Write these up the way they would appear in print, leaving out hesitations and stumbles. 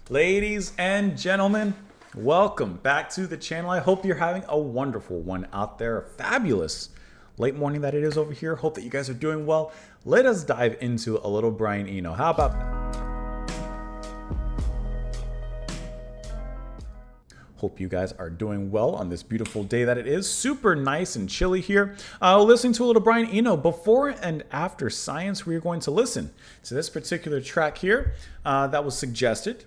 Ladies and gentlemen, welcome back to the channel. I hope you're having a wonderful one out there. A fabulous late morning that it is over here. Hope that you guys are doing well. Let us dive into a little Brian Eno. How about that? Hope you guys are doing well on this beautiful day that it is. Super nice and chilly here. Listening to a little Brian Eno. Before and after science, we are going to listen to this particular track here that was suggested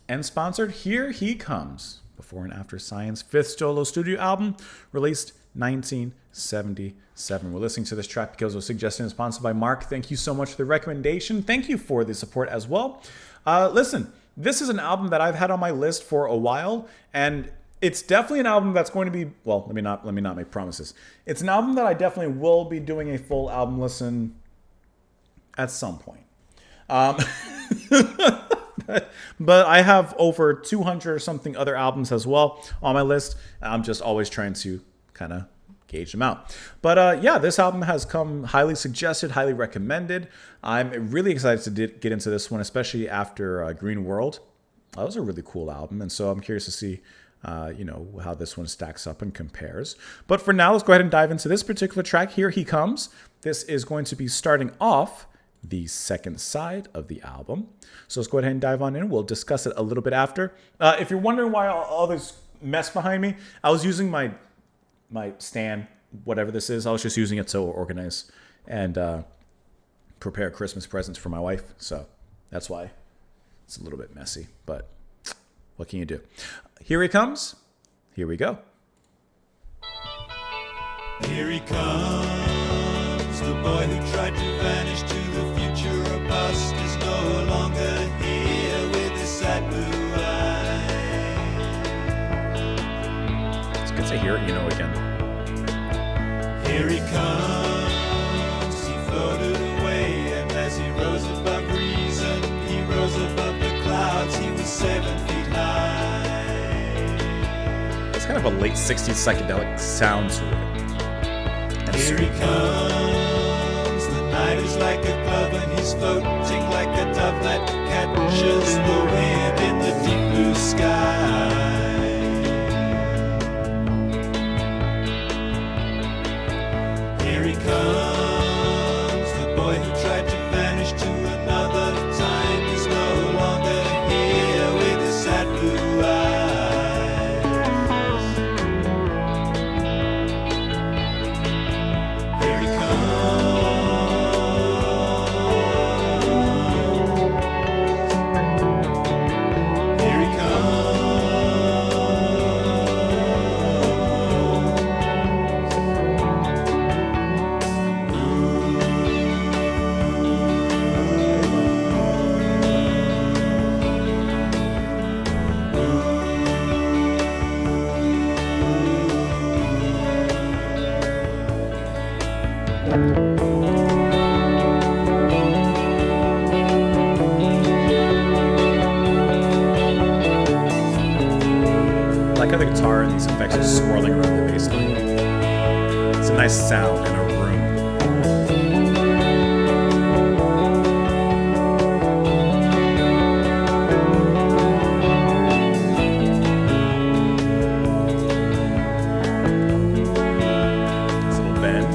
and sponsored. Here he comes. Before and After Science, fifth solo studio album, released 1977. We're listening to this track because it was suggested and sponsored by Mark. Thank you so much for the recommendation. Thank you for the support as well. Listen, this is an album that I've had on my list for a while, and it's definitely an album that's going to be, well, let me not make promises. It's an album that I definitely will be doing a full album listen at some point. But I have over 200 or something other albums as well on my list. I'm just always trying to kind of gauge them out. But yeah, this album has come highly suggested, highly recommended. I'm really excited to get into this one, especially after Green World. That was a really cool album, and so I'm curious to see how this one stacks up and compares. But for now, let's go ahead and dive into this particular track. Here he comes. This is going to be starting off the second side of the album. So let's go ahead and dive on in. We'll discuss it a little bit after. If you're wondering why all this mess behind me, I was using my stand, whatever this is. I was just using it to organize and prepare Christmas presents for my wife. So that's why it's a little bit messy. But what can you do? Here he comes. Here we go. Here he comes, the boy who tried to vanish to the future or past is no longer here with his sad blue eyes. It's good to hear it, again. Here he comes, he floated away, and as he rose above reason, he rose above the clouds, he was 7 feet high. It's kind of a late 60s psychedelic sound to it. Here he comes, the night is like a glove and he's floating like a dove that catches the wind in the deep blue sky. Here he comes, the boy who tried to vanish to another time is no longer here with his sad blue eyes. I like how the guitar and these effects are swirling around the bass line. It's a nice sound in a room. This little bend.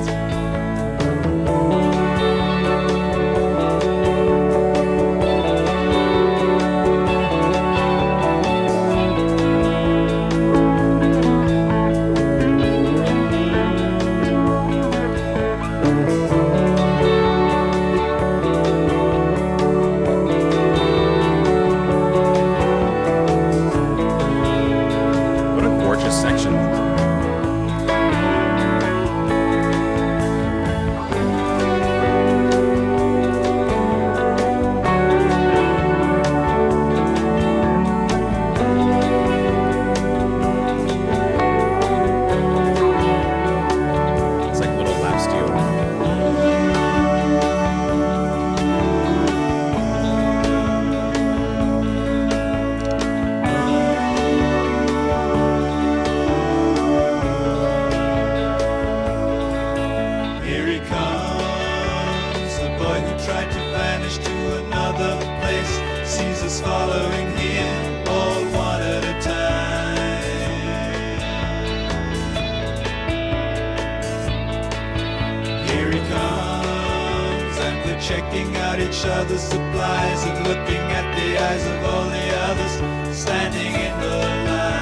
checking out each other's supplies and looking at the eyes of all the others standing in the line.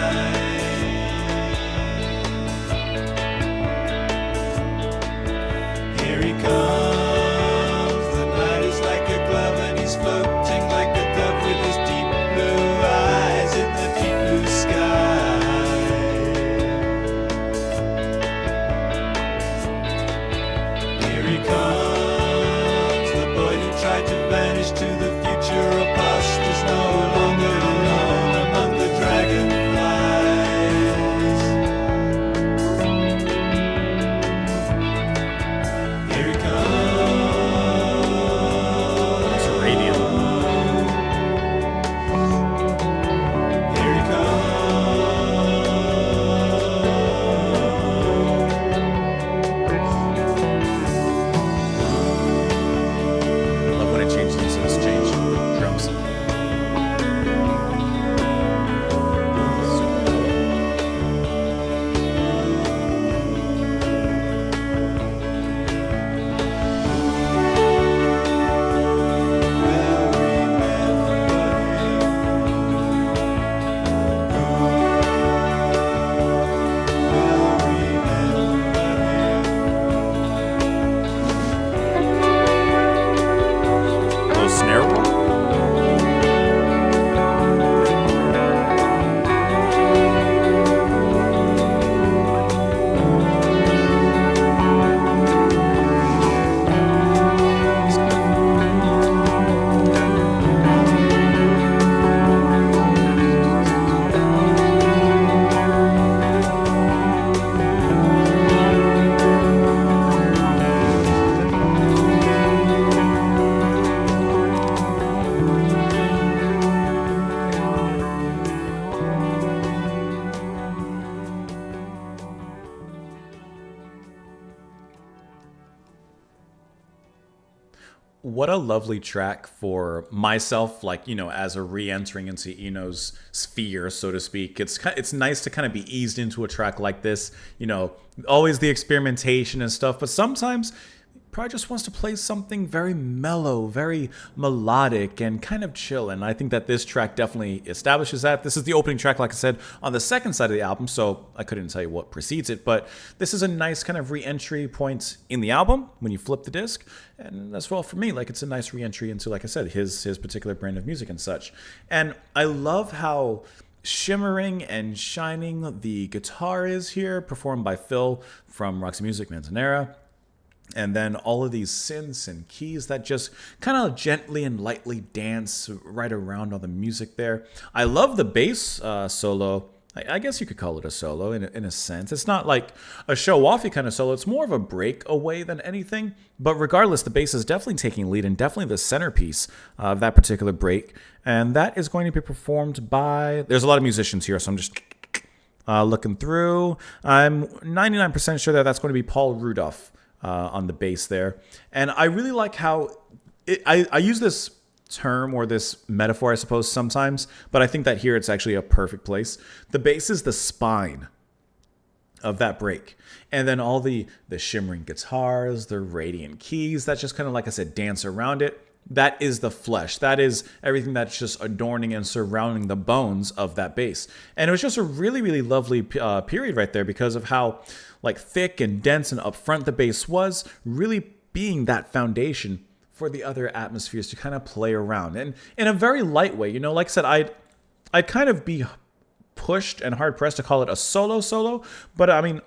Here he comes, the night is like a glove and he's floating like a dove with his deep blue eyes in the deep blue sky. Here he comes, the boy who tried to vanish to the future or past is no longer alone among the dragonflies. Here he comes. It's radiant. Here he I love when it changes into this change drums. Oh, snare roll. What a lovely track for myself, like, as a re-entering into Eno's sphere, so to speak. It's nice to kind of be eased into a track like this, always the experimentation and stuff, but sometimes probably just wants to play something very mellow, very melodic, and kind of chill. And I think that this track definitely establishes that. This is the opening track, like I said, on the second side of the album, so I couldn't tell you what precedes it, but this is a nice kind of re-entry point in the album when you flip the disc. And as well for me, like, it's a nice re-entry into, like I said, his particular brand of music and such. And I love how shimmering and shining the guitar is here, performed by Phil from Roxy Music Manzanera. And then all of these synths and keys that just kind of gently and lightly dance right around all the music there. I love the bass solo. I guess you could call it a solo in a sense. It's not like a show-offy kind of solo. It's more of a breakaway than anything. But regardless, the bass is definitely taking lead and definitely the centerpiece of that particular break. And that is going to be performed by... There's a lot of musicians here, so I'm just looking through. I'm 99% sure that that's going to be Paul Rudolph on the bass there. And I really like how... I use this term or this metaphor, I suppose, sometimes, but I think that here it's actually a perfect place. The bass is the spine of that break, and then all the shimmering guitars, the radiant keys that just kind of, like I said, dance around it. That is the flesh. That is everything that's just adorning and surrounding the bones of that bass. And it was just a really, really lovely period right there because of how like thick and dense and upfront the bass was, really being that foundation for the other atmospheres to kind of play around. And in a very light way, like I said, I'd kind of be pushed and hard pressed to call it a solo, but I mean,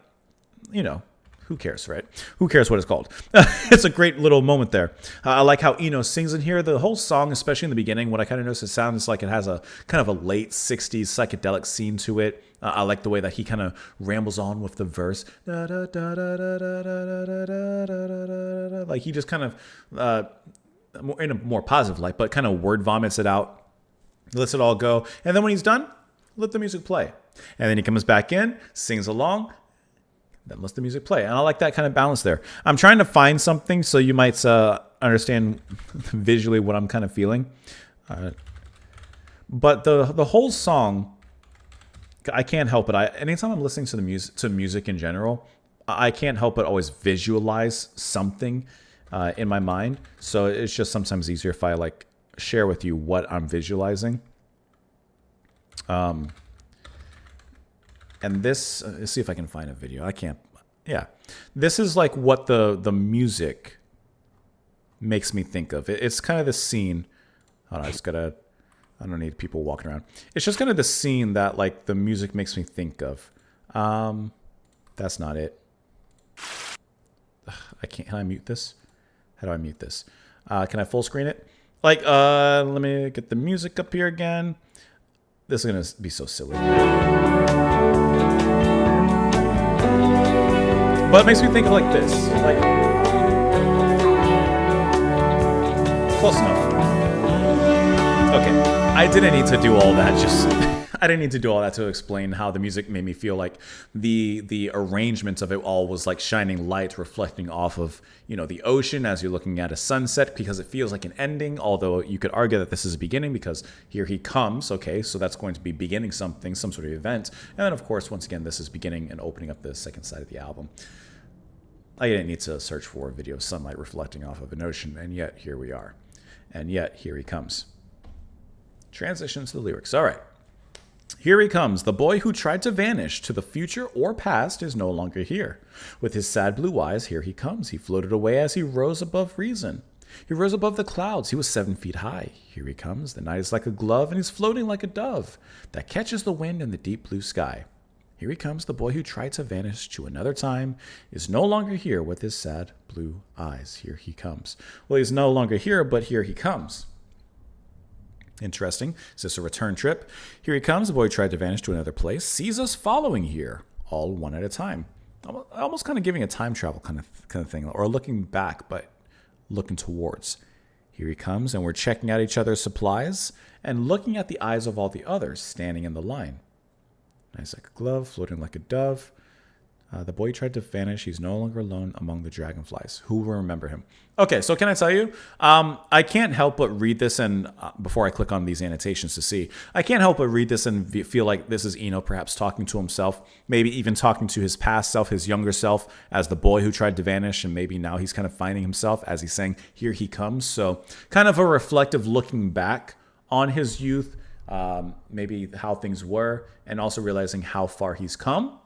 who cares, right? Who cares what it's called? It's a great little moment there. I like how Eno sings in here. The whole song, especially in the beginning, what I kind of notice, it sounds like it has a kind of a late 60s psychedelic scene to it. I like the way that he kind of rambles on with the verse. Like he just kind of, in a more positive light, but kind of word vomits it out, lets it all go. And then when he's done, let the music play. And then he comes back in, sings along, then lets the music play. And I like that kind of balance there. I'm trying to find something so you might understand visually what I'm kind of feeling. But the whole song, I can't help it. Anytime I'm listening to music in general, I can't help but always visualize something. in my mind. So it's just sometimes easier if I like share with you what I'm visualizing. And this, let's see if I can find a video. I can't. Yeah, this is like what the music makes me think of. It's kind of the scene. Hold on, I don't need people walking around. It's just kind of the scene that like the music makes me think of. That's not it. I can't. Can I mute this? How do I mute this? Can I full screen it? Like, let me get the music up here again. This is gonna be so silly. But it makes me think of like this. Like, close enough. Okay, I didn't need to do all that. I didn't need to do all that to explain how the music made me feel like the arrangement of it all was like shining light reflecting off of, you know, the ocean as you're looking at a sunset, because it feels like an ending, although you could argue that this is a beginning because here he comes. Okay, so that's going to be beginning something, some sort of event. And then, of course, once again, this is beginning and opening up the second side of the album. I didn't need to search for a video of sunlight reflecting off of an ocean, and yet here we are. And yet here he comes. Transition to the lyrics. All right. Here he comes. The boy who tried to vanish to the future or past is no longer here. With his sad blue eyes, here he comes. He floated away as he rose above reason. He rose above the clouds. He was 7 feet high. Here he comes. The night is like a glove, and he's floating like a dove that catches the wind in the deep blue sky. Here he comes. The boy who tried to vanish to another time is no longer here with his sad blue eyes. Here he comes. Well, he's no longer here, but here he comes. Interesting. Is this a return trip? Here he comes. The boy tried to vanish to another place. Sees us following here, all one at a time. Almost kind of giving a time travel kind of thing, or looking back, but looking towards. Here he comes, and we're checking out each other's supplies and looking at the eyes of all the others standing in the line. Nice like a glove, floating like a dove. The boy tried to vanish. He's no longer alone among the dragonflies. Who will remember him? Okay, so can I tell you? I can't help but read this, and before I click on these annotations to see, I can't help but read this and feel like this is Eno perhaps talking to himself, maybe even talking to his past self, his younger self, as the boy who tried to vanish, and maybe now he's kind of finding himself as he's saying, here he comes. So kind of a reflective looking back on his youth, maybe how things were, and also realizing how far he's come.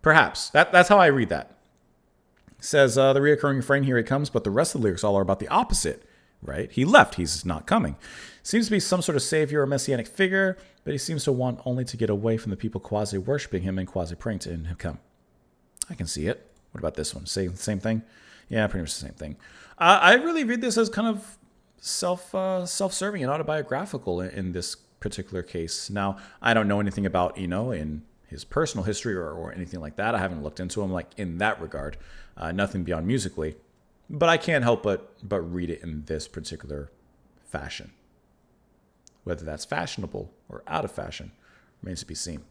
Perhaps. That's how I read that. It says the reoccurring refrain, here he comes, but the rest of the lyrics all are about the opposite, right? He left. He's not coming. Seems to be some sort of savior or messianic figure, but he seems to want only to get away from the people quasi-worshipping him and quasi-praying to him come. I can see it. What about this one? Same thing? Yeah, pretty much the same thing. I really read this as kind of self-serving and autobiographical in this particular case. Now, I don't know anything about Eno in his personal history or anything like that. I haven't looked into him like in that regard. Nothing beyond musically. But I can't help but read it in this particular fashion. Whether that's fashionable or out of fashion remains to be seen.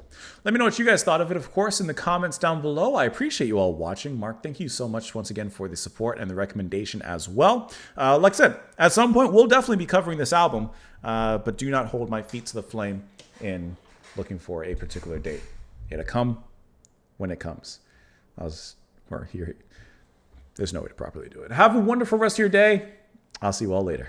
Let me know what you guys thought of it, of course, in the comments down below. I appreciate you all watching. Mark, thank you so much once again for the support and the recommendation as well. Like I said, at some point, we'll definitely be covering this album, but do not hold my feet to the flame in looking for a particular date. It'll come when it comes. There's no way to properly do it. Have a wonderful rest of your day. I'll see you all later.